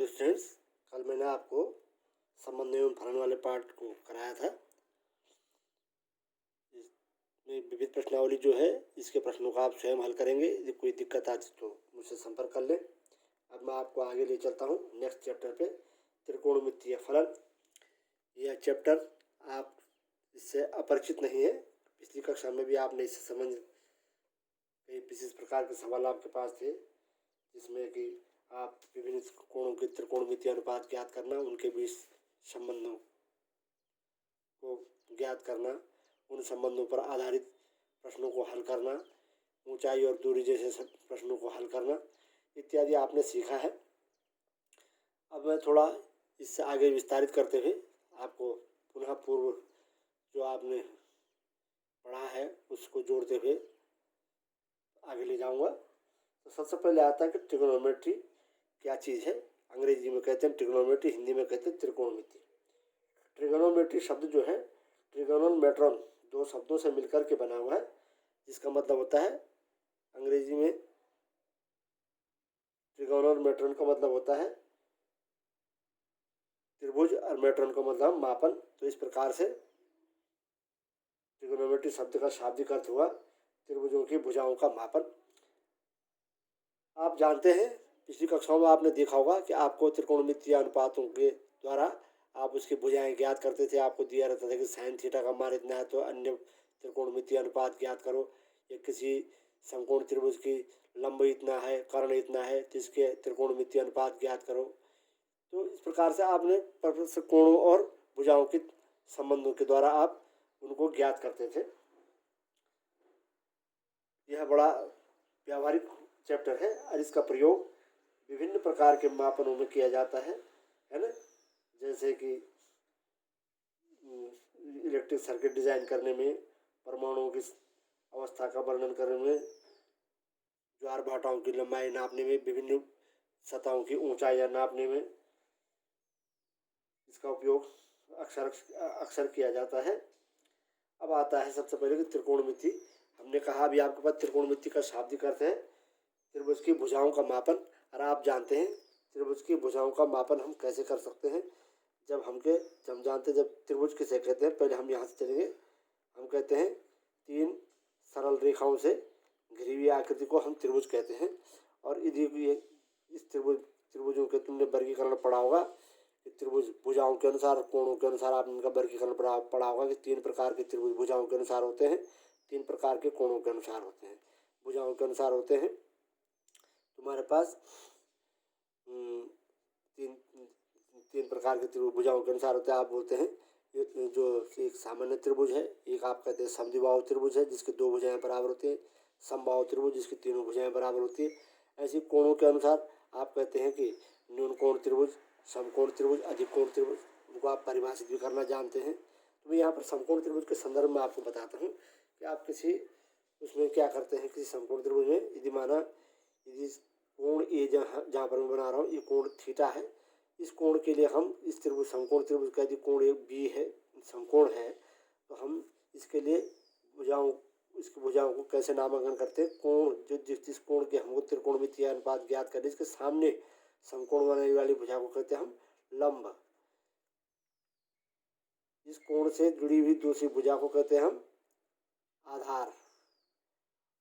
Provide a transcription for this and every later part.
Hello students, कल मैंने आपको संबंध एवं फलन वाले पार्ट को कराया था। इसमें विविध प्रश्नावली जो है इसके प्रश्नों का आप स्वयं हल करेंगे। यदि कोई दिक्कत आती तो मुझसे संपर्क कर लें। अब मैं आपको आगे ले चलता हूँ नेक्स्ट चैप्टर पे, त्रिकोणमितीय फलन। यह चैप्टर आप इससे अपरिचित नहीं है। पिछली कक्षा में भी आपने इससे संबंधित कई विशेष प्रकार के सवाल आपके पास थे, जिसमें कि आप विभिन्न कोणों के त्रिकोणमितीय अनुपात ज्ञात करना, उनके बीच संबंधों को ज्ञात करना, उन संबंधों पर आधारित प्रश्नों को हल करना, ऊंचाई और दूरी जैसे प्रश्नों को हल करना इत्यादि आपने सीखा है। अब मैं थोड़ा इससे आगे विस्तारित करते हुए आपको पुनः पूर्व जो आपने पढ़ा है उसको जोड़ते हुए आगे ले जाऊंगा। तो सबसे पहले आता है कि ट्रिग्नोमेट्री क्या चीज़ है। अंग्रेजी में कहते हैं ट्रिग्नोमेट्री, हिंदी में कहते हैं त्रिकोणमिति। ट्रिग्नोमेट्री शब्द जो है ट्रिगोनल मेट्रॉन दो शब्दों से मिलकर के बना हुआ है, जिसका मतलब होता है अंग्रेजी में ट्रिगोनल मेट्रॉन का मतलब होता है त्रिभुज और मेट्रॉन का मतलब मापन। तो इस प्रकार से ट्रिगोनोमेट्री शब्द का शाब्दिक अर्थ हुआ त्रिभुजों की भुजाओं का मापन। आप जानते हैं पिछली कक्षाओं में आपने देखा होगा कि आपको त्रिकोणमितीय अनुपातों के द्वारा आप उसकी भुजाएं ज्ञात करते थे। आपको दिया रहता था कि साइन थीटा का मान इतना है तो अन्य त्रिकोणमितीय अनुपात ज्ञात करो, या किसी समकोण त्रिभुज की लंबाई इतना है, कर्ण इतना है, तो इसके त्रिकोणमितीय अनुपात ज्ञात करो। तो इस प्रकार से आपने कोणों और भुजाओं के संबंधों के द्वारा आप उनको ज्ञात करते थे। यह बड़ा व्यावहारिक चैप्टर है और इसका प्रयोग विभिन्न प्रकार के मापनों में किया जाता है ना। जैसे कि इलेक्ट्रिक सर्किट डिजाइन करने में, परमाणुओं की अवस्था का वर्णन करने में, ज्वार भाटाओं की लंबाई नापने में, विभिन्न सतहों की ऊंचाइयां नापने में इसका उपयोग अक्सर किया जाता है। अब आता है सबसे पहले कि त्रिकोणमिति। हमने कहा अभी आपके पास त्रिकोणमिति का शाब्दिक अर्थ है त्रिभुज की भुजाओं का मापन। और आप जानते हैं त्रिभुज की भुजाओं का मापन हम कैसे कर सकते हैं। जब जानते हैं जब त्रिभुज किसे कहते हैं, पहले हम यहाँ से चलेंगे। हम कहते हैं तीन सरल रेखाओं से घिरी हुई आकृति को हम त्रिभुज कहते हैं। और यदि इस त्रिभुजों के तुमने वर्गीकरण पढ़ा होगा, त्रिभुज भुजाओं के अनुसार, कोणों के अनुसार आपने इनका वर्गीकरण पढ़ा होगा कि तीन प्रकार के त्रिभुज भुजाओं के अनुसार होते हैं, तीन प्रकार के कोणों के अनुसार होते हैं। भुजाओं के अनुसार होते हैं तुम्हारे पास तीन प्रकार के त्रिभुज भुजाओं के अनुसार होते हैं। आप बोलते हैं जो एक सामान्य त्रिभुज है, एक आप कहते हैं समद्विबाहु त्रिभुज है जिसकी दो भुजाएं बराबर होती हैं, समबाहु त्रिभुज जिसकी तीनों भुजाएं बराबर होती है। ऐसे कोणों के अनुसार आप कहते हैं कि न्यून कोण त्रिभुज, समकोण त्रिभुज, अधिक कोण त्रिभुज, उनको आप परिभाषित भी करना जानते हैं। तो मैं यहाँ पर समकोण त्रिभुज के संदर्भ में आपको बताता हूँ कि आप किसी उसमें क्या करते हैं। किसी समकोण त्रिभुज में यदि कोण ए जहाँ पर मैं बना रहा हूँ ये कोण थीटा है, इस कोण के लिए हम इस त्रिभुज समकोण त्रिभुज का यदि कोण एक बी है, समकोण है, तो हम इसके लिए इसकी भुजाओं को कैसे नामांकन करते हैं। कोण जिस कोण के हमको त्रिकोणमितीय अनुपात ज्ञात करने, इसके सामने समकोण बनाने वाली भुजा को कहते हैं हम लंब। इस कोण से जुड़ी हुई दूसरी भुजा को कहते हैं हम आधार,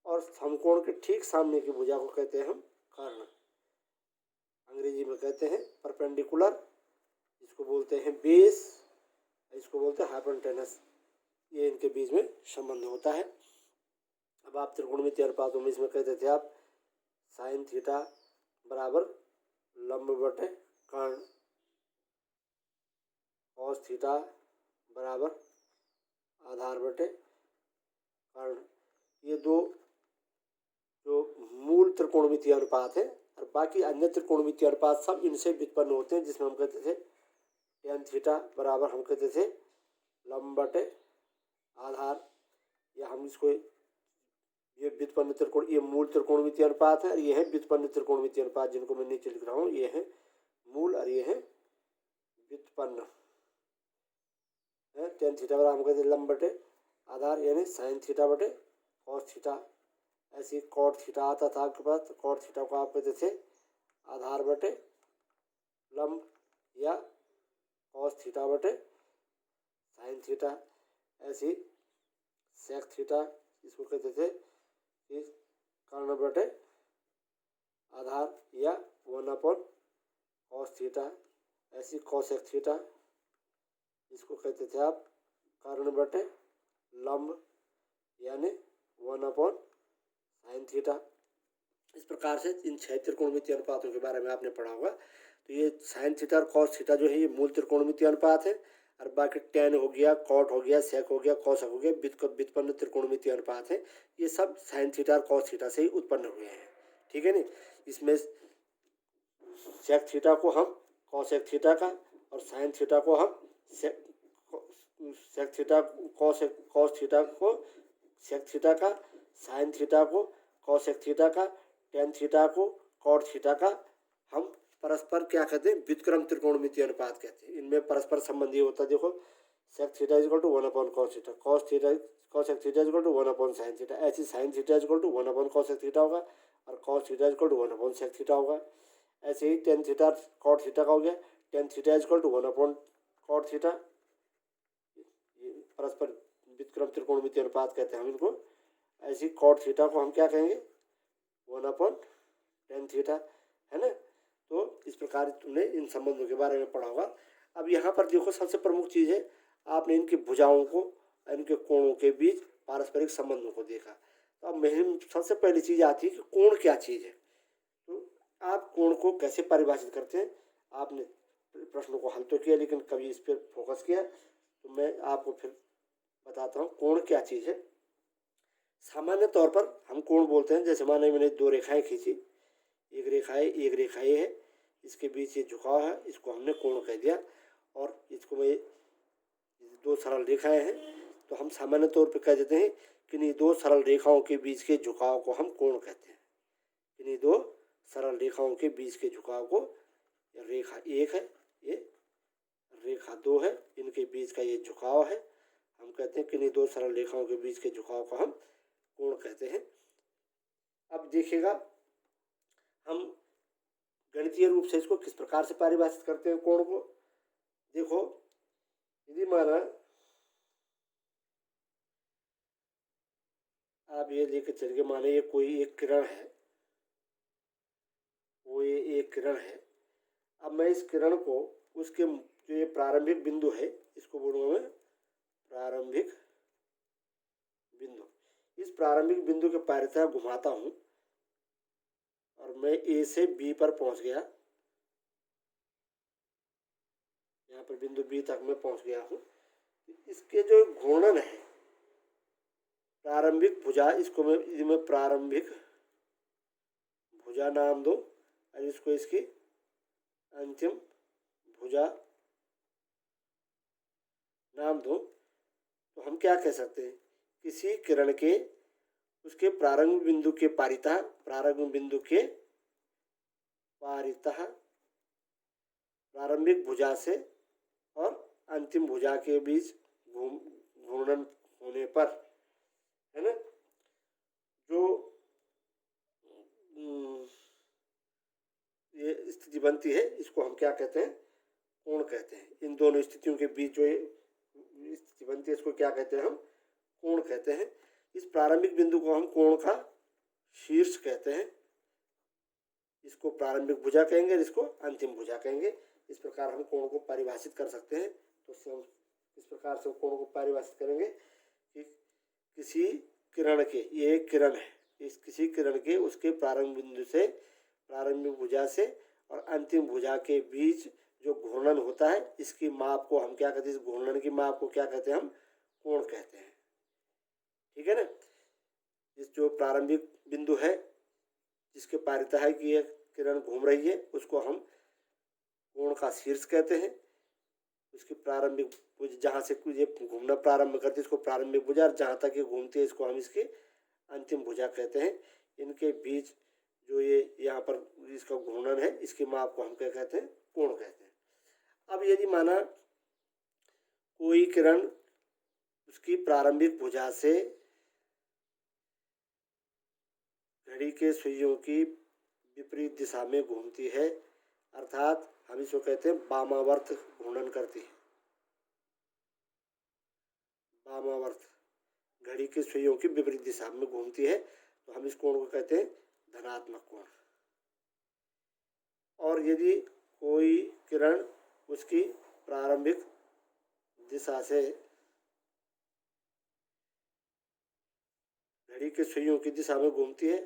और समकोण के ठीक सामने की भुजा को कहते हैं हम कर्ण। अंग्रेजी में कहते हैं परपेंडिकुलर, इसको बोलते हैं बेस, इसको बोलते हैं हाइपोटेनस। ये इनके बीच में संबंध होता है। अब आप त्रिकोणमितीय अनुपातों में इसमें कहते थे आप साइन थीटा बराबर लंब बटे कर्ण, कॉस थीटा बराबर आधार बटे कर्ण। ये दो जो मूल त्रिकोणमितीय अनुपात है, और बाकी अन्य त्रिकोणमितीय अनुपात सब इनसे व्युत्पन्न होते हैं, जिसमें हम कहते थे टेन थीटा बराबर हम कहते थे लंब बटे आधार। या हम इसको ये व्युत्पन्न त्रिकोण, ये मूल त्रिकोणमितीय अनुपात है और ये है व्युत्पन्न त्रिकोणमितीय अनुपात, जिनको मैं नीचे लिख रहा हूँ। ये है मूल और ये है व्युत्पन्न। टेन थीटा बराबर हम कहते लंब बटे आधार, यानी साइन थीटा बटे कॉस थीटा। ऐसे कॉट थीटा आता था आपके पास, तो कॉट थीटा को आप कहते थे आधार बटे थीटा बटे साइन थीटा। ऐसे सेक थीटा इसको कहते थे कि कर्ण बटे आधार या 1/cos थीटा। ऐसी कोसेक थीटा इसको कहते थे आप कर्ण बटे लंब यानी 1/sin थीटा। इस प्रकार से इन 6 त्रिकोणमितीय अनुपातों के बारे में आपने पढ़ा होगा। तो ये साइन थीटा और कॉस थीटा जो है ये मूल त्रिकोणमितीय अनुपात है, और बाकी टेन हो गया, कॉट हो गया, सेक हो गया, कॉसक हो गया, व्युत्पन्न त्रिकोणमितीय अनुपात है। ये सब साइन थीटा और कॉस थीटा से ही उत्पन्न हुए हैं। ठीक है नी। इसमें सेक थीटा को हम कॉसेक थीटा का और साइन थीटा को हम सेक थीटा कॉस थीटा को सेक थीटा का, साइन थीटा को कॉसेक थीटा का, टेन थीटा को कॉट थीटा का हम परस्पर क्या कहते हैं, व्युत्क्रम त्रिकोणमितीय अनुपात कहते हैं। इनमें परस्पर संबंध ये होता है, देखो sec theta is equal to 1/cos theta, cosec theta is equal to 1/sin theta. ऐसी sine theta is equal to 1/cosec theta होगा और cos theta is equal to 1/sec theta होगा। ऐसे ही टेन थीटा कॉट थीटा का हो गया, tan theta is equal to 1/cot theta. ये परस्पर व्युत्क्रम त्रिकोणमितीय अनुपात कहते हैं हम इनको। ऐसी कॉट थीटा को हम क्या कहेंगे, 1/tan थीटा, है ना। तो इस प्रकार तुमने इन संबंधों के बारे में पढ़ा होगा। अब यहाँ पर देखो सबसे प्रमुख चीज़ है, आपने इनकी भुजाओं को, इनके कोणों के बीच पारस्परिक संबंधों को देखा। तो अब मेन सबसे पहली चीज़ आती है कि कोण क्या चीज़ है। तो आप कोण को कैसे परिभाषित करते हैं, आपने प्रश्नों को हल तो किया लेकिन कभी इस पर फोकस किया, तो मैं आपको फिर बताता हूँ कोण क्या चीज़ है। सामान्य तौर पर हम कोण बोलते हैं, जैसे माने मैंने दो रेखाएं खींची, एक रेखा ये है, इसके बीच ये झुकाव है, इसको हमने कोण कह दिया। और इसको मैं दो सरल रेखाएं हैं, तो हम सामान्य तौर पर कह देते हैं कि इन्हीं दो सरल रेखाओं के बीच के झुकाव को हम कोण कहते हैं। इन्हीं दो सरल रेखाओं के बीच के झुकाव को, रेखा एक है, ये रेखा दो है, इनके बीच का ये झुकाव है, हम कहते हैं कि इन्हीं दो सरल रेखाओं के बीच के झुकाव को हम कोण कहते हैं। अब देखिएगा हम गणितीय रूप से इसको किस प्रकार से परिभाषित करते हैं कोण को। देखो यदि माना आप ये लेकर चलिए, माने ये कोई एक किरण है, वो ये एक किरण है। अब मैं इस किरण को उसके जो ये प्रारंभिक बिंदु है, इसको बोलूँगा मैं प्रारंभिक बिंदु। इस प्रारंभिक बिंदु के परितः घुमाता हूँ और मैं ए से बी पर पहुँच गया, यहाँ पर बिंदु बी तक मैं पहुँच गया हूँ। इसके जो घूर्णन है, प्रारंभिक भुजा, इसको मैं प्रारंभिक भुजा नाम दूँ और इसको इसकी अंतिम भुजा नाम दूँ, तो हम क्या कह सकते हैं, किसी किरण के उसके प्रारंभिक बिंदु के पारितः, प्रारंभिक भुजा से और अंतिम भुजा के बीच घूर्णन होने पर, है ना, जो ये स्थिति बनती है, इसको हम क्या कहते हैं, कोण कहते हैं। इन दोनों स्थितियों के बीच जो स्थिति बनती है, इसको क्या कहते हैं, हम कोण कहते हैं। इस प्रारंभिक बिंदु को हम कोण का शीर्ष कहते हैं। इसको प्रारंभिक भुजा कहेंगे, इसको अंतिम भुजा कहेंगे। इस प्रकार हम कोण को परिभाषित कर सकते हैं। तो हम इस प्रकार से कोण को परिभाषित करेंगे कि किसी किरण के, ये एक किरण है, इस किसी किरण के उसके प्रारंभिक बिंदु से, प्रारंभिक भुजा से और अंतिम भुजा के बीच जो घूर्णन होता है, इसकी माप को हम क्या कहते हैं, इस घूर्णन की माप को क्या कहते हैं, हम कोण कहते हैं। ठीक है ना। इस जो प्रारंभिक बिंदु है जिसके पारितः है कि ये किरण घूम रही है, उसको हम कोण का शीर्ष कहते हैं। उसकी प्रारंभिक भुजा, जहाँ से ये घूमना प्रारंभ करती है, इसको प्रारंभिक भुजा, और जहाँ तक ये घूमती है, इसको हम इसकी अंतिम भुजा कहते हैं। इनके बीच जो ये यहाँ पर इसका घूर्णन है, इसकी माप को हम क्या कहते हैं, कोण कहते हैं। अब यदि माना कोई किरण उसकी प्रारंभिक भुजा से घड़ी के सुइयों की विपरीत दिशा में घूमती है, अर्थात हम इसको कहते हैं वामावर्त घूर्णन करती है। वामावर्त घड़ी की सुइयों की विपरीत दिशा में घूमती है तो हम इस कोण को कहते हैं धनात्मक कोण। और यदि कोई किरण उसकी प्रारंभिक दिशा से घड़ी के सुइयों की दिशा में घूमती है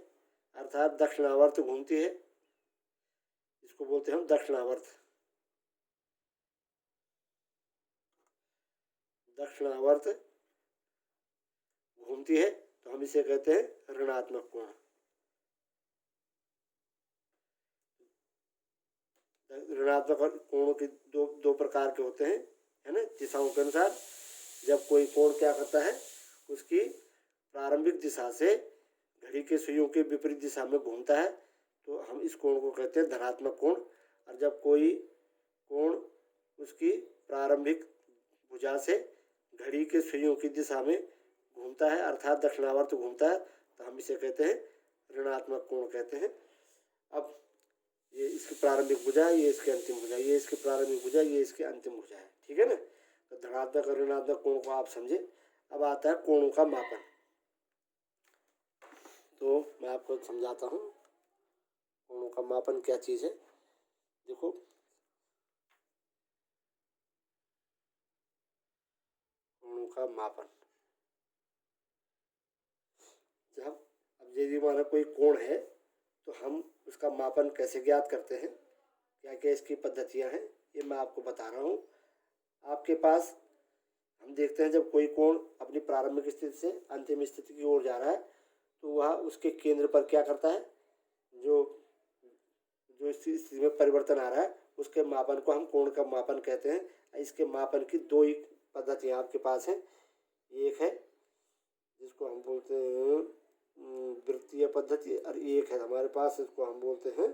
अर्थात दक्षिणावर्त घूमती है, इसको बोलते हैं हम दक्षिणावर्त। दक्षिणावर्त घूमती है तो हम इसे कहते हैं ऋणात्मक कोण। ऋणात्मक कोणों के दो प्रकार के होते हैं, है ना, दिशाओं के अनुसार। जब कोई कोण क्या करता है, उसकी प्रारंभिक दिशा से घड़ी के सुइयों के विपरीत दिशा में घूमता है तो हम इस कोण को कहते हैं धनात्मक कोण। और जब कोई कोण उसकी प्रारंभिक भुजा से घड़ी के सुइयों की दिशा में घूमता है अर्थात दक्षिणावर्त घूमता है तो हम इसे कहते हैं ऋणात्मक कोण कहते हैं। अब ये इसकी प्रारंभिक भुजा है, ये इसकी अंतिम भुजा, ये इसकी प्रारंभिक भुजा, ये इसकी अंतिम भुजा है, ठीक है ना। तो धनात्मक और ऋणात्मक कोण को आप समझे। अब आता है कोणों का मापन। तो मैं आपको समझाता हूँ कोणों का मापन क्या चीज़ है। देखो, कोणों का मापन, जब अब यदि हमारा कोई कोण है तो हम उसका मापन कैसे ज्ञात करते हैं, क्या क्या इसकी पद्धतियाँ हैं, ये मैं आपको बता रहा हूँ। आपके पास हम देखते हैं जब कोई कोण अपनी प्रारंभिक स्थिति से अंतिम स्थिति की ओर जा रहा है तो वह उसके केंद्र पर क्या करता है, जो स्थिति में परिवर्तन आ रहा है उसके मापन को हम कोण का मापन कहते हैं। इसके मापन की दो ही पद्धतियाँ आपके पास हैं। एक है जिसको हम बोलते हैं वृत्तीय पद्धति और एक है हमारे पास इसको हम बोलते हैं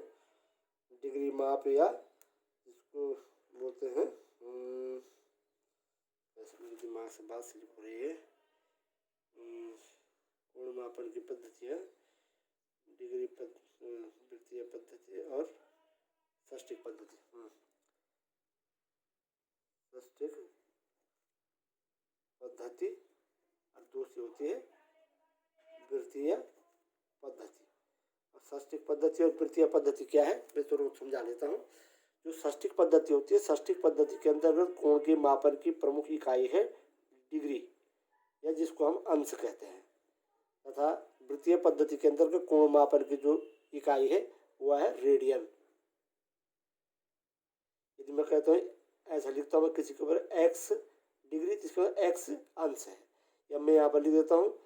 डिग्री माप, या इसको बोलते हैं दिमाग से बात स्लिप हो रही है, कोण मापन की पद्धतियाँ डिग्री वृत्तीय पद्धति और षष्टिक पद्धति। षष्टिक पद्धति और दूसरी होती है वृत्तीय पद्धति। और षष्टिक पद्धति और वृत्तीय पद्धति क्या है मैं थोड़ा समझा लेता हूँ। जो षष्टिक पद्धति होती है, षष्टिक पद्धति के अंतर्गत कोण के मापन की प्रमुख इकाई है डिग्री, या जिसको हम अंश कहते हैं, तथा वृत्तीय पद्धति के अंतर्गत कोण मापन की जो इकाई है वह है रेडियन। यदि मैं कहता हूँ ऐसा लिखता हूँ किसी के ऊपर x डिग्री, जिसके ऊपर x अंश है, या मैं यहाँ पर लिख देता हूँ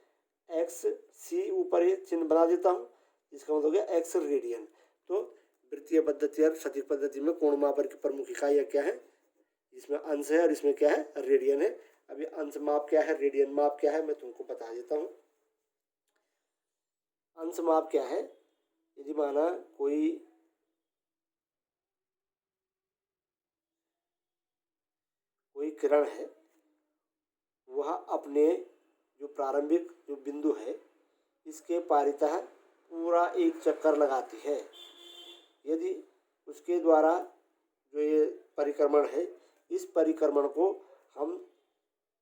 x c ऊपर ये चिन्ह बना देता हूँ, इसका मतलब हो गया x रेडियन। तो वृत्तीय पद्धति और षष्टिक पद्धति में कोण मापन की प्रमुख इकाइयाँ क्या है, इसमें अंश है और इसमें क्या है, रेडियन है। अभी अंश माप क्या है, रेडियन माप क्या है, मैं तुमको बता देता हूँ। अंश माप क्या है, यदि माना कोई किरण है, वह अपने जो प्रारंभिक जो बिंदु है इसके पारितः पूरा एक चक्कर लगाती है। यदि उसके द्वारा जो ये परिक्रमण है, इस परिक्रमण को हम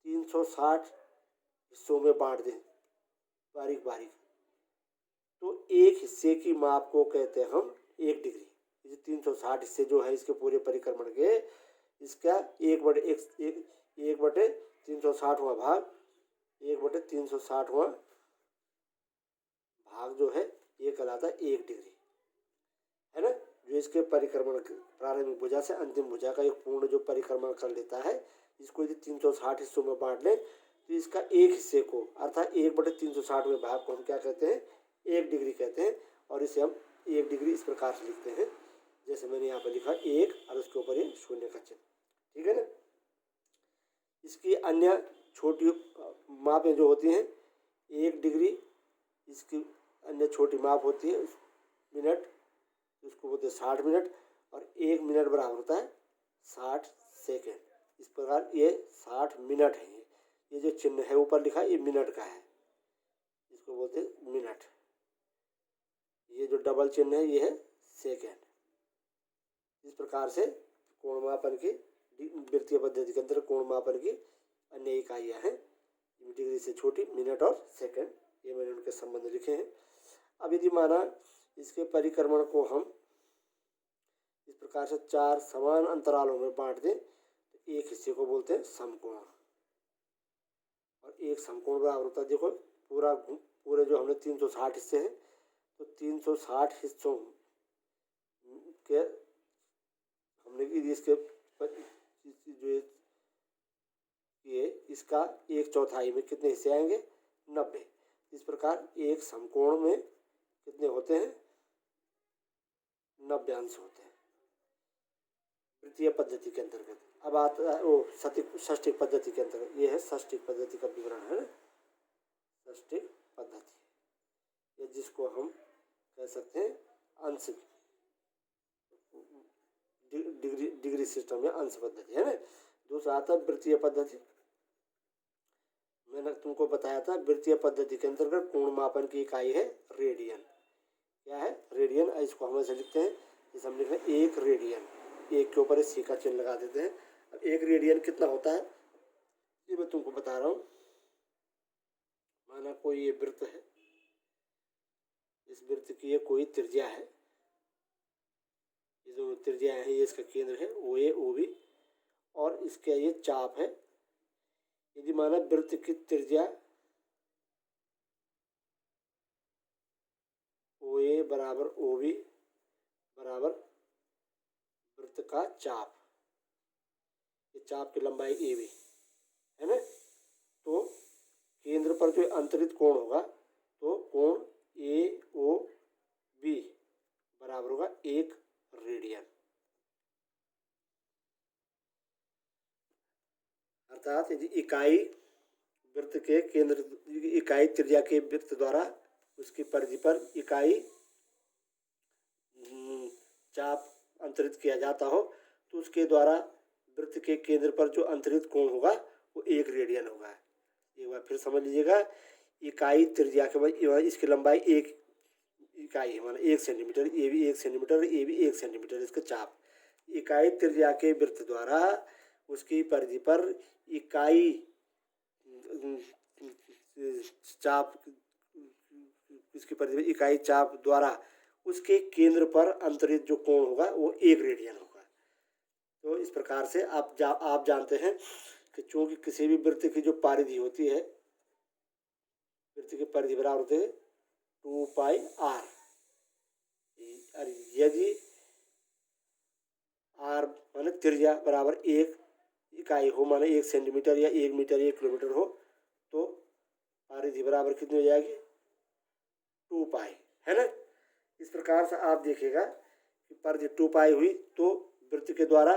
360 हिस्सों में बांट दें बारीक बारीक, तो एक हिस्से की माप को कहते हैं हम 1 डिग्री। ये 360 हिस्से जो है इसके पूरे परिक्रमण के, इसका 1/360वां भाग, 1/360वां भाग जो है ये कहलाता है 1 डिग्री, है ना। जो इसके परिक्रमण प्रारंभिक भुजा से अंतिम भुजा का एक पूर्ण जो परिक्रमण कर लेता है, इसको यदि 360 हिस्सों में बांट लें तो इसका एक हिस्से को अर्थात 1/360वें भाग को हम क्या कहते हैं, 1 डिग्री कहते हैं। और इसे हम 1 डिग्री इस प्रकार से लिखते हैं, जैसे मैंने यहाँ पर लिखा 1 और उसके ऊपर ये शून्य का चिन्ह, ठीक है ना। इसकी अन्य छोटी मापें जो होती हैं, 1 डिग्री इसकी अन्य छोटी माप होती है मिनट, उसको बोलते हैं 60 मिनट, और 1 मिनट बराबर होता है 60 सेकेंड। इस प्रकार ये 60 मिनट है। ये जो चिन्ह है ऊपर लिखा ये मिनट का है, इसको बोलते हैं मिनट। ये जो डबल चिन्ह है ये है सेकेंड। इस प्रकार से कोण मापन की वृत्तीय पद्धति के अंदर कोण मापन की अन्य इकाइयाँ हैं। डिग्री से छोटी मिनट और सेकंड, ये मैंने उनके संबंध लिखे हैं। अब यदि माना इसके परिक्रमण को हम इस प्रकार से 4 समान अंतरालों में बांट दें तो एक हिस्से को बोलते हैं समकोण, और एक समकोण बराबर होता है, देखो पूरे जो हमने 360 हिस्से हैं तो 360 हिस्सों के हमने इसके जो ये इसका 1/4 में कितने हिस्से आएंगे, 90। इस प्रकार एक समकोण में कितने होते हैं, 90 अंश होते हैं वृत्तीय पद्धति के अंतर्गत। अब आता है वो षष्ठिक पद्धति के अंतर्गत, ये है षष्ठिक पद्धति का विवरण है ना, षष्ठिक पद्धति, ये जिसको हम कह सकते हैं अंश डिग्री सिस्टम में अंश पद्धति है ना। दूसरा आता है वृत्तीय पद्धति। मैंने तुमको बताया था वृत्तीय पद्धति के अंतर्गत कोण मापन की इकाई है रेडियन। क्या है, रेडियन। इसको हम ऐसे लिखते हैं, इसे हम लिखते हैं 1 रेडियन, एक के ऊपर सी का चिन्ह लगा देते हैं। अब 1 रेडियन कितना होता है ये मैं तुमको बता रहा हूँ। माना कोई ये वृत्त है, इस वृत्त की ये कोई त्रिज्या है, ये जो त्रिज्या है ये इसका केंद्र है ओ ए ओ बी, और इसका ये चाप है। यदि माना वृत्त की त्रिज्या ओ ए बराबर ओ बी बराबर वृत्त का चाप, ये चाप की लंबाई ए बी है ना, तो केंद्र पर जो अंतरित कोण होगा तो कोण ए ओ बी बराबर होगा 1 रेडियन। अर्थात यदि इकाई वृत्त के केंद्र, इकाई त्रिज्या के वृत्त द्वारा उसकी परिधि पर इकाई चाप अंतरित किया जाता हो तो उसके द्वारा वृत्त के केंद्र पर जो अंतरित कोण होगा वो 1 रेडियन होगा। एक बार फिर समझ लीजिएगा, इकाई त्रिज्या के बाद इसकी लंबाई 1 इकाई है, माना 1 सेंटीमीटर, ए भी 1 सेंटीमीटर, ए भी 1 सेंटीमीटर इसका चाप। इकाई त्रिज्या के वृत्त द्वारा उसकी परिधि पर इकाई चाप, इसकी परिधि पर इकाई चाप द्वारा उसके केंद्र पर अंतरित जो कोण होगा वो 1 रेडियन होगा। तो इस प्रकार से आप जानते हैं कि चूंकि किसी भी वृत्त की जो परिधि होती है, वृत्त की परिधि बराबर होती है 2 पाई r। यदि r माने त्रिज्या बराबर 1 इकाई हो, माने 1 सेंटीमीटर या 1 मीटर 1 किलोमीटर हो, तो परिधि बराबर कितनी हो जाएगी, 2 पाई, है ना। इस प्रकार से आप देखिएगा कि परिधि 2 पाई हुई तो वृत्त के द्वारा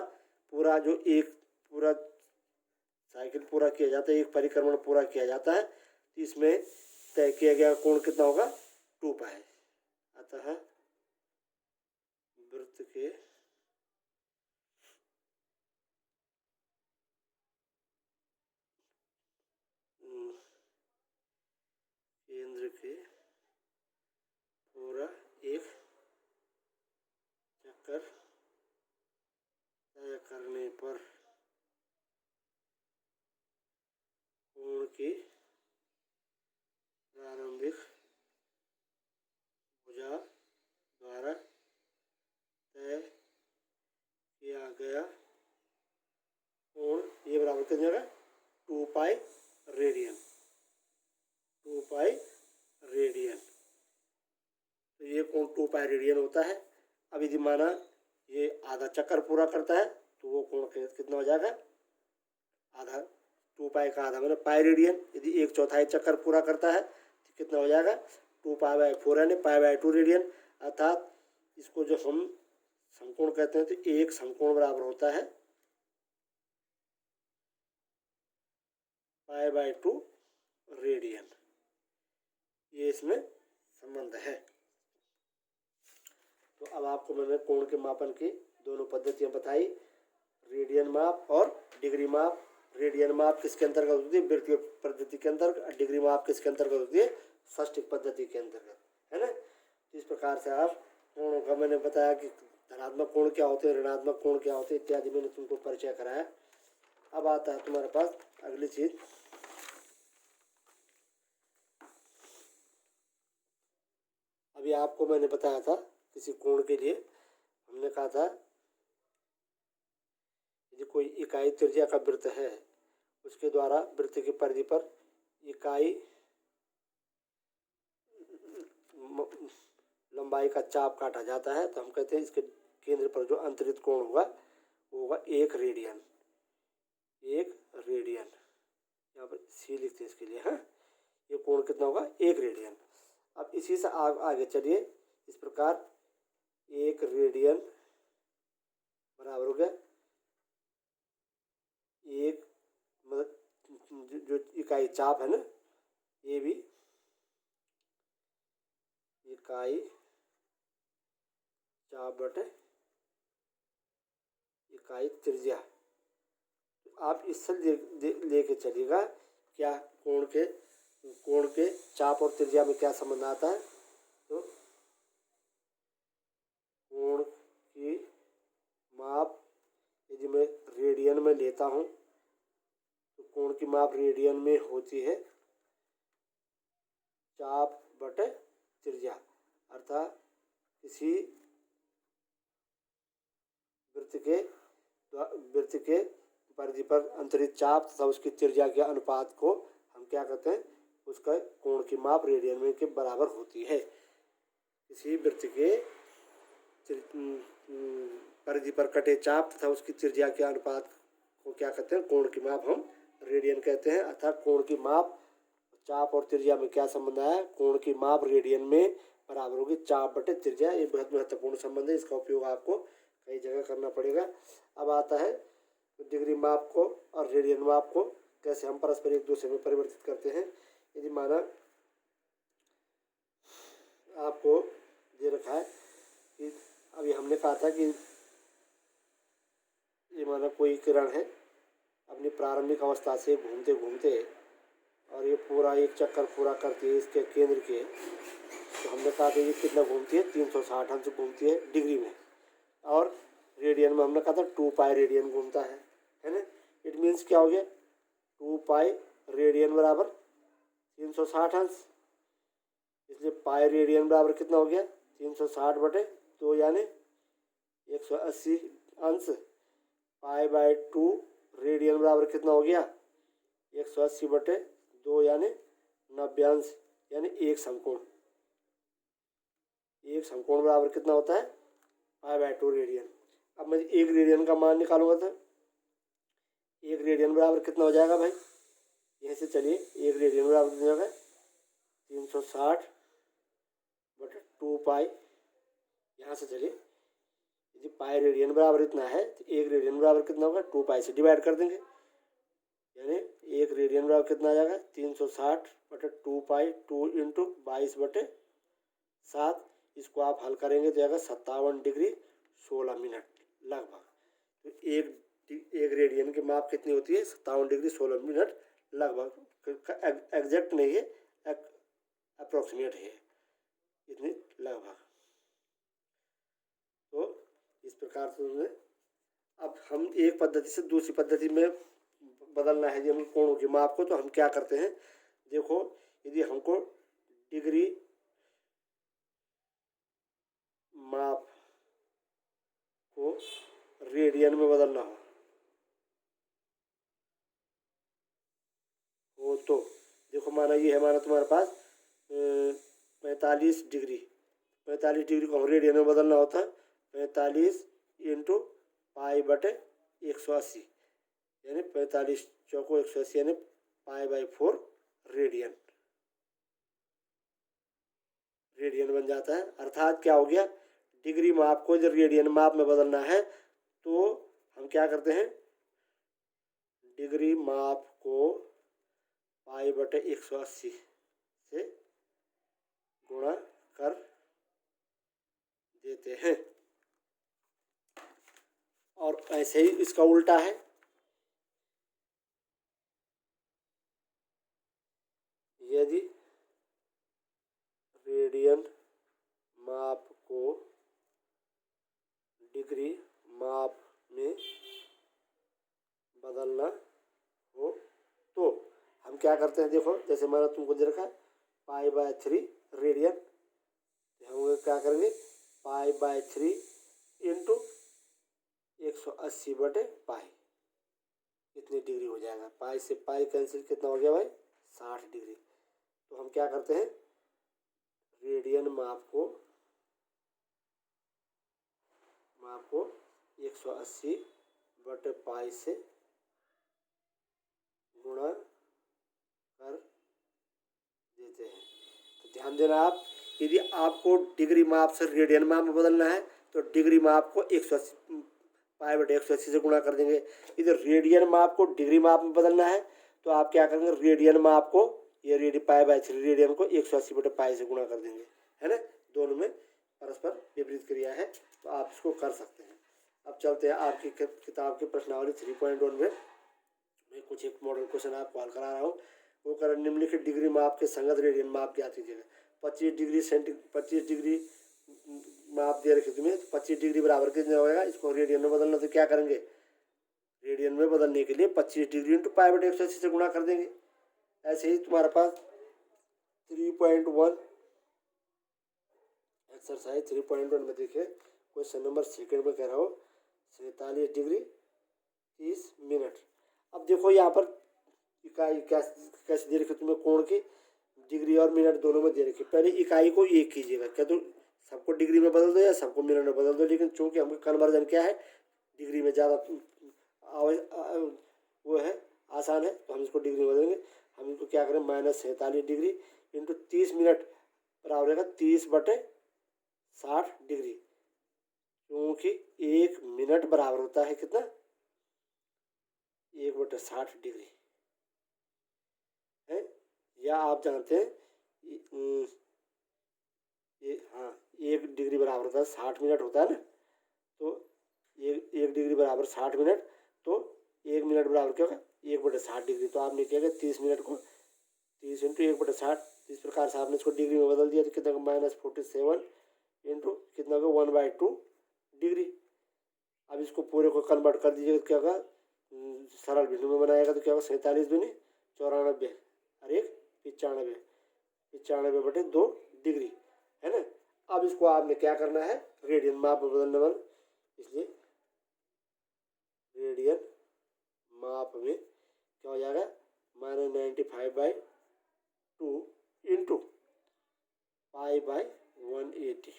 पूरा जो एक पूरा साइकिल पूरा किया जाता है, एक परिक्रमण पूरा किया जाता है, तो इसमें तय किया गया कोण कितना होगा, 2 पाई। अतः वृत्त के केंद्र के पूरा एक चक्कर तय करने पर कोण की प्रारंभिक भुजा द्वारा तय किया गया कोण ये बराबर कितना जाएगा, 2 पाई रेडियन, 2 पाई रेडियन। तो ये कोण 2 पाई रेडियन होता है। अब यदि माना ये आधा चक्कर पूरा करता है तो वो कोण कितना हो जाएगा, आधा 2 पाई का आधा मतलब पाई रेडियन। यदि 1/4 चक्कर पूरा करता है तो कितना हो जाएगा, 2 पाई बाई 4 यानी पाई बाई 2 रेडियन। अर्थात इसको जो हम समकोण कहते हैं तो एक समकोण बराबर होता है पाई बाई 2 रेडियन। ये इसमें संबंध है। तो अब आपको मैंने कोण के मापन की दोनों पद्धतियां बताई, रेडियन माप और डिग्री माप। रेडियन माप किसके अंतर्गत होती है, वृत्तीय पद्धति के अंतर्गत। डिग्री माप किसके अंतर्गत होती है, षष्ठिक पद्धति के अंतर्गत, है ना। इस प्रकार से आप कोणों का मैंने बताया कि धनात्मक कोण क्या होते हैं, ऋणात्मक कोण क्या होते हैं इत्यादि मैंने तुमको परिचय कराया। अब आता है तुम्हारे पास अगली चीज, अभी आपको मैंने बताया था किसी कोण के लिए हमने कहा था यदि कोई इकाई त्रिज्या का वृत्त है उसके द्वारा वृत्त की परिधि पर इकाई लंबाई का चाप काटा जाता है तो हम कहते हैं इसके केंद्र पर जो अंतरित कोण होगा वो होगा 1 रेडियन। 1 रेडियन, यहाँ पर सी लिखते हैं इसके लिए। हाँ, ये कोण कितना होगा? 1 रेडियन। अब इसी से आगे चलिए। इस प्रकार 1 रेडियन बराबर हो गया एक, मतलब जो इकाई चाप है ना, ये भी इकाई चाप बटे इकाई त्रिज्या। आप इससे लेके चलिएगा क्या कोण के चाप और त्रिज्या में क्या संबंध आता है। तो कोण की माप यदि मैं रेडियन में लेता हूँ तो कोण की माप रेडियन में होती है चाप बटे त्रिज्या। अर्थात किसी वृत्त के परिधि पर अंतरित चाप तथा उसकी त्रिज्या के अनुपात को हम क्या कहते हैं? उसका कोण की माप रेडियन में के बराबर होती है। किसी वृत्त के परिधि पर कटे चाप तथा उसकी त्रिज्या के अनुपात को क्या कहते हैं? कोण की माप हम रेडियन कहते हैं। अर्थात कोण की माप चाप और त्रिज्या में क्या संबंध आया? कोण की माप रेडियन में बराबर होगी चाप बटे त्रिज्या। ये बहुत महत्वपूर्ण संबंध है, इसका उपयोग आपको कई जगह करना पड़ेगा। अब आता है डिग्री माप को और रेडियन माप को कैसे हम परस्पर एक दूसरे में परिवर्तित करते हैं। यदि माना आपको दे रखा है कि अभी हमने कहा था कि ये माना कोई किरण है अपनी प्रारंभिक अवस्था से घूमते घूमते और ये पूरा एक चक्कर पूरा करती है इसके केंद्र के, तो हमने कहा था ये कितना घूमती है? 360 अंश घूमती है डिग्री में। और रेडियन में हमने कहा था 2 पाई रेडियन घूमता है ना। इट मीन्स क्या हो गया? 2 पाई रेडियन बराबर 360 अंश। इसलिए पाई रेडियन बराबर कितना हो गया? 360 बटे 2 यानी 180 अंश। पाई बाय 2 रेडियन बराबर कितना हो गया? 180 बटे 2 यानी 90 अंश, यानी एक समकोण। एक समकोण बराबर कितना होता है? Pi by 2 radian. अब मैं 1 रेडियन का मान निकालूंगा तो 1 रेडियन बराबर कितना हो जाएगा भाई? यहीं से चलिए, 1 रेडियन बराबर कितना होगा? 360 बटे 2 पाई। यहाँ से चलिए, यदि पाई रेडियन बराबर इतना है तो 1 रेडियन बराबर कितना होगा? 2 पाई से डिवाइड कर देंगे, यानी 1 रेडियन बराबर कितना आ जाएगा? 360 बटे 2 पाई, 2 इंटू 22 बटे 7। इसको आप हल करेंगे तो आएगा 57 डिग्री 16 मिनट लगभग। तो एक रेडियन की माप कितनी होती है? 57 डिग्री 16 मिनट लगभग। एग्जैक्ट नहीं है, अप्रोक्सीमेट है, इतनी लगभग। तो इस प्रकार से अब हम एक पद्धति से दूसरी पद्धति में बदलना है जब कोणों की माप को, तो हम क्या करते हैं? देखो, यदि हमको डिग्री माप को रेडियन में बदलना हो तो देखो, माना ये है, माना तुम्हारे पास 45 डिग्री। 45 डिग्री को हम रेडियन में बदलना होता है 45 इंटू पाई बटे 180, यानी 45 चौको 180 यानी पाई बाई 4 रेडियन बन जाता है। अर्थात क्या हो गया? डिग्री माप को जब रेडियन माप में बदलना है तो हम क्या करते हैं? डिग्री माप को पाई बटे 180 से गुणा कर देते हैं। और ऐसे ही इसका उल्टा है। यदि रेडियन माप को डिग्री माप में बदलना हो तो हम क्या करते हैं? देखो, जैसे मैंने तुमको दे रखा है पाई बाय 3 रेडियन, हम क्या करेंगे, पाई/3 इंटू 180/पाई, कितनी डिग्री हो जाएगा। पाई से पाई कैंसिल, कितना हो गया भाई, 60 डिग्री। तो हम क्या करते हैं, रेडियन माप को 180/पाई से गुणा कर देते हैं। तो ध्यान देना आप, यदि आपको डिग्री माप से रेडियन माप में बदलना है तो डिग्री माप को 180 पाई/180 से गुणा कर देंगे। इधर रेडियन माप को डिग्री माप में बदलना है तो आप क्या करेंगे, रेडियन माप को, ये पाई/3 रेडियन को 180/पाई से गुणा कर देंगे, है ना। दोनों में परस्पर विपरीत क्रिया है, तो आप इसको कर सकते हैं। अब चलते हैं आपकी किताब की प्रश्नावली 3.1 में। मैं कुछ एक मॉडल क्वेश्चन आपको हल करा रहा हूँ। वो कर, निम्नलिखित डिग्री माप के संगत रेडियन माप ज्ञात कीजिएगा। 25 डिग्री माप दे रखे तुम्हें, तो 25 डिग्री बराबर कितने होगा, इसको रेडियन में बदलना, तो क्या करेंगे, रेडियन में बदलने के लिए 25 डिग्री इंटू पाई/180 से गुणा कर देंगे। ऐसे ही तुम्हारे पास 3.1 एक्सरसाइज 3.1 में देखिए, क्वेश्चन नंबर सेकंड में कह रहा हूँ 47 डिग्री 30 मिनट। अब देखो यहाँ पर इकाई कैसे दे रखी तुम्हें, कोण की डिग्री और मिनट दोनों में दे रखी। पहले इकाई को एक कीजिएगा, क्या तो सबको डिग्री में बदल दो या सबको मिनट में बदल दो, लेकिन चूंकि हमको कन्वर्जन क्या है, डिग्री में ज़्यादा वो है, आसान है, तो हम इसको डिग्री में बदलेंगे। हम इसको क्या करें, -47 डिग्री इंटू 30 मिनट बराबर रहेगा 30/60 डिग्री, क्योंकि 1 मिनट बराबर होता है कितना, 1/60 डिग्री है। या आप जानते हैं हाँ, 1 डिग्री बराबर होता है 60 मिनट होता है ना, तो 1 डिग्री बराबर 60 मिनट, तो 1 मिनट बराबर क्या होगा, 1/60 डिग्री। तो आपने क्या किया, 30 मिनट को 30 इंटू 1/60, इस प्रकार से आपने इसको डिग्री में बदल दिया, तो कितना -47 इंटू कितना होगा 1/2 डिग्री। अब इसको पूरे को कन्वर्ट कर दीजिएगा, तो क्या होगा, सरल भिन्न में बनाएगा तो क्या होगा, 47 दूनी 94 और 1 95/2 डिग्री, है ना। अब इसको आपने क्या करना है, रेडियन माप में बदलने वाला, इसलिए रेडियन माप में क्या हो जाएगा, -95/2 इंटू पाई/180।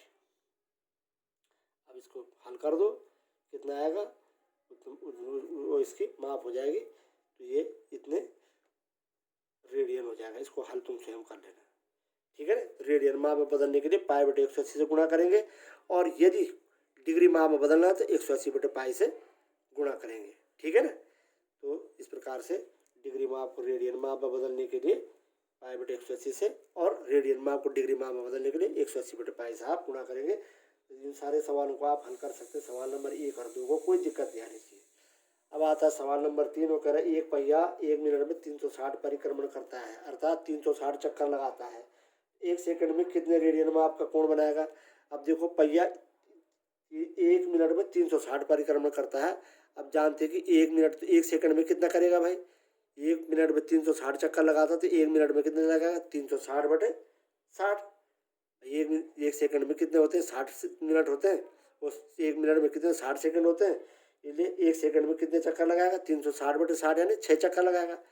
अब इसको हल कर दो, कितना आएगा, वो इसकी माप हो जाएगी, तो ये इतने रेडियन हो जाएगा। इसको हल तुम स्वयं कर लेना, ठीक है ना। रेडियन माप में बदलने के लिए पाई/180 से गुणा करेंगे, और यदि डिग्री माप में बदलना है तो 180/पाई से गुणा करेंगे, ठीक है ना। तो इस प्रकार से डिग्री माप को रेडियन माप में बदलने के लिए पाई/180 से, और रेडियन माप को डिग्री माप में बदलने के लिए 180/पाई से आप गुणा करेंगे। तो इन सारे सवालों को आप हल कर सकते हैं। सवाल नंबर 1 और 2 को कोई दिक्कत नहीं आनी चाहिए। अब आता है सवाल नंबर 3, वो कह रहा है, एक पहिया 1 मिनट में 360 परिक्रमण करता है, अर्थात 360 चक्कर लगाता है। 1 सेकंड में कितने रेडियन में आपका कोण बनाएगा। अब देखो, पहिया 1 मिनट में 360 परिक्रमण करता है। अब जानते हैं कि 1 मिनट तो 1 सेकंड में कितना करेगा भाई, 1 मिनट में 360 चक्कर लगाता, तो 1 मिनट में कितने लगेगा, 360/60। 1 सेकंड में कितने होते हैं, 60 मिनट होते हैं, और 1 मिनट में कितने 60 सेकंड होते हैं, इसलिए 1 सेकंड में कितने चक्कर लगाएगा, 360/60 यानी 6 चक्कर लगाएगा।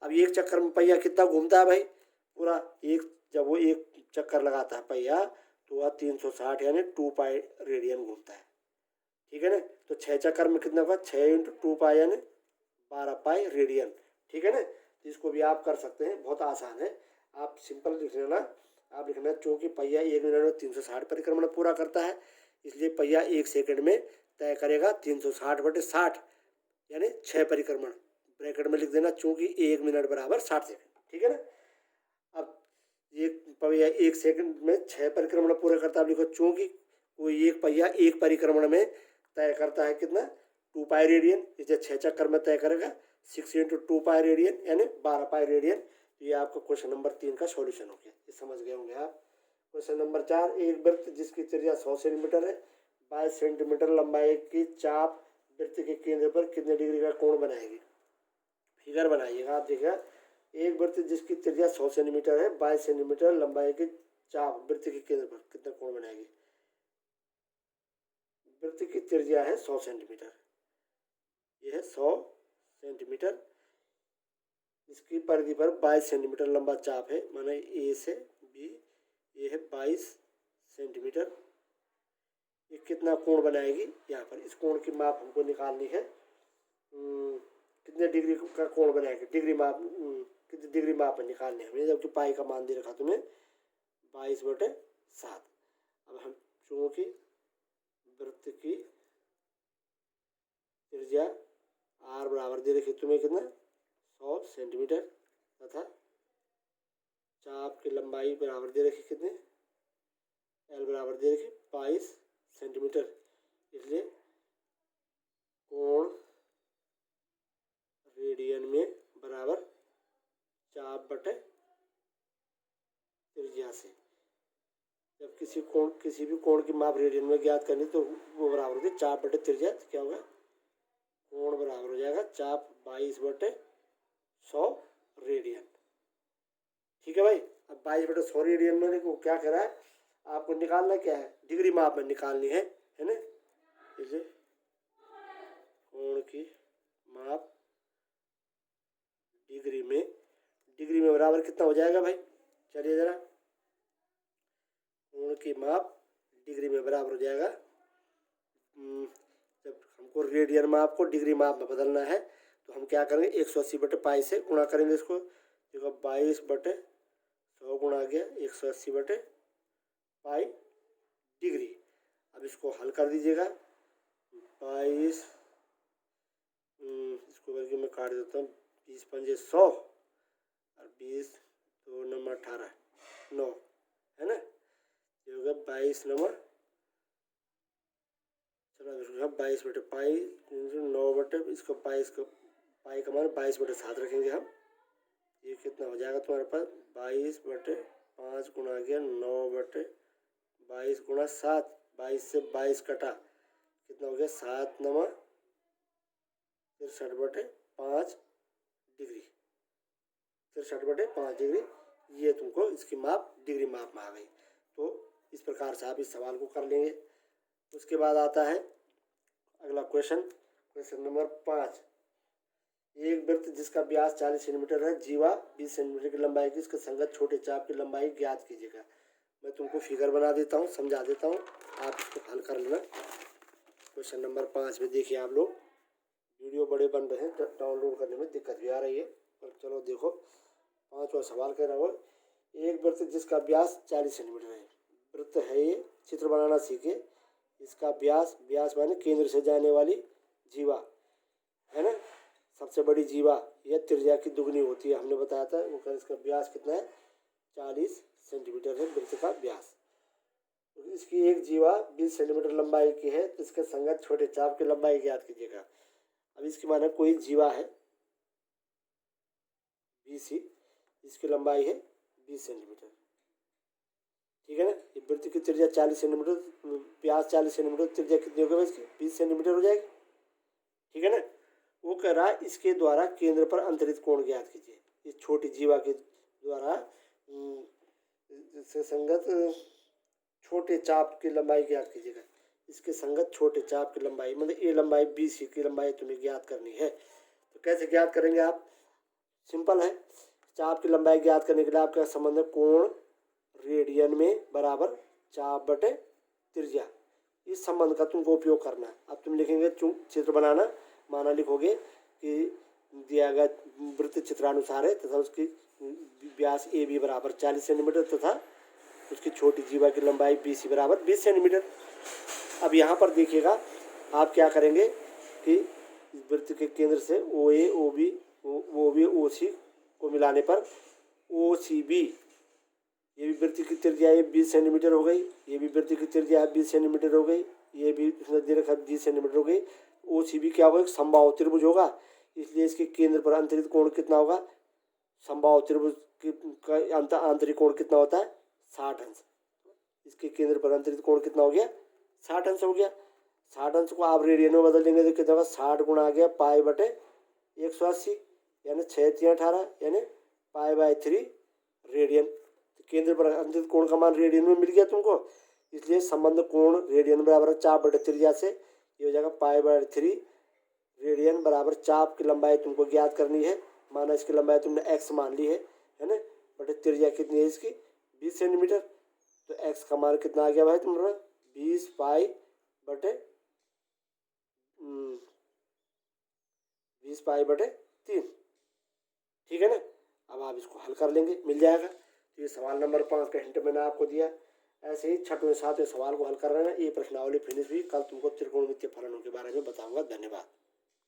अब 1 चक्कर में पहिया कितना घूमता है भाई, पूरा जब वो 1 चक्कर लगाता है पहिया, तो वह 360 यानी 2 पाई रेडियन घूमता है, ठीक है ना। तो 6 चक्कर में कितना होगा, 6 इंटू 2 पाई यानी 12 पाई रेडियन, ठीक है ना। तो इसको भी आप कर सकते हैं, बहुत आसान है। आप सिंपल लिख लेना, आप लिखना, चूँकि पहिया 1 मिनट में 360 परिक्रमण पूरा करता है, इसलिए पहिया 1 सेकंड में तय करेगा 360/60 यानी 6 परिक्रमण, ब्रैकेट में लिख देना, चूँकि 1 मिनट बराबर 60 सेकंड, ठीक है ना। अब एक पहिया 1 सेकंड में 6 परिक्रमण पूरे करता है, लिखो, चूँकि कोई एक पहिया 1 परिक्रमण में तय करता है कितना, 2 पाई रेडियन, इसे 6 चक्कर में तय करेगा, 6 इंटू 2 पाई रेडियन यानी 12 पाई रेडियन। ये आपका क्वेश्चन नंबर 3 का सॉल्यूशन हो गया, ये समझ गए होंगे आप। क्वेश्चन नंबर 4, एक वृत्त जिसकी त्रिज्या 100 सेंटीमीटर है, 22 सेंटीमीटर लंबाई की चाप वृत्त के केंद्र पर कितने डिग्री का कोण बनाएगी। फिगर बनाइएगा, आप देखिएगा, एक वृत्त जिसकी त्रिज्या 100 सेंटीमीटर है, 22 सेंटीमीटर लंबाई की चाप वृत्त के केंद्र पर कितना कोण बनाएगी। वृत्त की त्रिज्या है 100 सेंटीमीटर, यह है 100 सेंटीमीटर। इसकी परिधि पर 22 सेंटीमीटर लंबा चाप है, माने ए से बी, ये है 22 सेंटीमीटर। ये कितना कोण बनाएगी यहाँ पर, इस कोण की माप हमको निकालनी है। कितने डिग्री का कोण बनाएगी, डिग्री माप, कितनी डिग्री माप में निकालनी है हमें, जबकि पाई का मान दे रखा तुम्हें 22/7। अब हम चूंकि वृत्त की त्रिज्या आर बराबर दे रखी तुम्हें कितना 100 सेंटीमीटर तथा चाप की लंबाई बराबर दे रखी कितने, एल बराबर दे रखी 22 सेंटीमीटर, इसलिए कोण रेडियन में बराबर चाप बटे त्रिज्या से। जब किसी भी कोण की माप रेडियन में ज्ञात करनी तो वो बराबर होती है चाप बटे त्रिज्या। तो क्या होगा, कोण बराबर हो जाएगा चाप 22/100 रेडियन। ठीक है भाई। अब 22/100 रेडियन में देखो क्या कह रहा है, आपको निकालना क्या है, डिग्री माप में निकालनी है ना। इसे कोण की माप डिग्री में बराबर कितना हो जाएगा भाई, चलिए जरा, कोण की माप डिग्री में बराबर हो जाएगा। जब हमको रेडियन माप को डिग्री माप में बदलना है तो हम क्या करेंगे, 180/पाई से गुणा करेंगे इसको। देखो 22/100 गुणा गया 180/पाई डिग्री। अब इसको हल कर दीजिएगा, 22, इसको करके मैं काट देता हूँ, 20×5 = 100 और 20 2 9 18 9 है ना। ये होगा 22 9, चलो 22/पाई 9 इसको पाई का मान 22/7 रखेंगे हम। ये कितना हो जाएगा तुम्हारे पास, 22/5 गुणा गया 9/22 गुणा 7, 22 से 22 कटा, कितना हो गया 7 9 63/5 डिग्री, 63/5 डिग्री। ये तुमको इसकी माप डिग्री माप में आ गई। तो इस प्रकार से आप इस सवाल को कर लेंगे। उसके बाद आता है अगला क्वेश्चन नंबर 5। एक वृत्त जिसका व्यास 40 सेंटीमीटर है, जीवा 20 सेंटीमीटर की लंबाई की, इसके संगत छोटे चाप की लंबाई ज्ञात कीजिएगा। मैं तुमको फिगर बना देता हूँ, समझा देता हूँ, आप इसको हल कर लेना। क्वेश्चन नंबर 5 में देखिए आप लोग, वीडियो बड़े बन रहे हैं तो डाउनलोड करने में दिक्कत भी आ रही है, पर चलो देखो 5वां सवाल कह रहा हो, एक वृत्त जिसका व्यास 40 सेंटीमीटर है, वृत्त है ये, चित्र बनाना सीखे। इसका व्यास माने केंद्र से जाने वाली जीवा है ना, सबसे बड़ी जीवा यह त्रिज्या की दुगनी होती है, हमने बताया था। वो कर इसका व्यास कितना है 40 सेंटीमीटर है वृत्त का व्यास। तो इसकी एक जीवा 20 सेंटीमीटर लंबाई की है, तो इसके संगत छोटे चाप की लंबाई ज्ञात कीजिएगा। अब इसकी माने कोई जीवा है BC, इसकी लंबाई है 20 सेंटीमीटर, ठीक है ना। ये वृत्त की त्रिज्या 40 सेंटीमीटर, व्यास 40 सेंटीमीटर, त्रिज्या कितनी होगी इसकी 20 सेंटीमीटर हो जाएगी, ठीक है ना। वो कह रहा है इसके द्वारा केंद्र पर अंतरित कोण ज्ञात कीजिए। इस छोटी जीवा के द्वारा इससे संगत छोटे चाप की लंबाई ज्ञात कीजिएगा। इसके संगत छोटे चाप की लंबाई मतलब ये लंबाई BC की लंबाई तुम्हें ज्ञात करनी है। तो कैसे ज्ञात करेंगे आप, सिंपल है। चाप की लंबाई ज्ञात करने के लिए आपका संबंध है कोण रेडियन में बराबर चाप बटे त्रिज्या। इस संबंध का तुमको उपयोग करना है। अब तुम लिखेंगे चित्र बनाना, माना लिखोगे कि दिया गया वृत्त चित्रानुसार है तथा उसकी व्यास AB बराबर 40 सेंटीमीटर तथा उसकी छोटी जीवा की लंबाई BC बराबर 20 सेंटीमीटर। अब यहाँ पर देखिएगा आप क्या करेंगे कि वृत्त के केंद्र से OA OB OC को मिलाने पर OCB, ये भी वृत्त की त्रिज्या है 20 सेंटीमीटर हो गई, ये भी वृत्त की त्रिज्या है 20 सेंटीमीटर हो गई, ये भी दे रखा 20 सेंटीमीटर हो गई। OCB क्या होगा, समबाहु त्रिभुज होगा, इसलिए इसके केंद्र पर अंतरित कोण कितना होगा, समबाहु त्रिभुज का आंतरिक कोण कितना होता है 60 अंश। इसके केंद्र पर अंतरित कोण कितना हो गया 60 अंश हो गया। 60 अंश को आप रेडियन में बदल देंगे तो कितना होगा, 60 गुणा आ गया पाई बटे 180 यानी 6 3 18 यानी पाई/3 रेडियन। तो केंद्र पर अंतिम कोण का मान रेडियन में मिल गया तुमको, इसलिए संबंध कोण रेडियन बराबर चाप बटे त्रिज्या से ये हो जाएगा π/3 रेडियन बराबर चाप की लंबाई तुमको ज्ञात करनी है। माना इसकी लंबाई तुमने x मान ली है ना, बटे त्रिज्या कितनी है इसकी 20 सेंटीमीटर। तो x का मान कितना आ गया भाई तुम्हारा 20π/3, ठीक है ना। अब आप इसको हल कर लेंगे, मिल जाएगा। तो ये सवाल नंबर 5 का हिंट मैंने आपको दिया। ऐसे ही 6वें 7वें सवाल को हल कर रहे हैं। ये प्रश्नावली फिनिश हुई। कल तुमको त्रिकोणमितीय फलनों के बारे में बताऊंगा। धन्यवाद।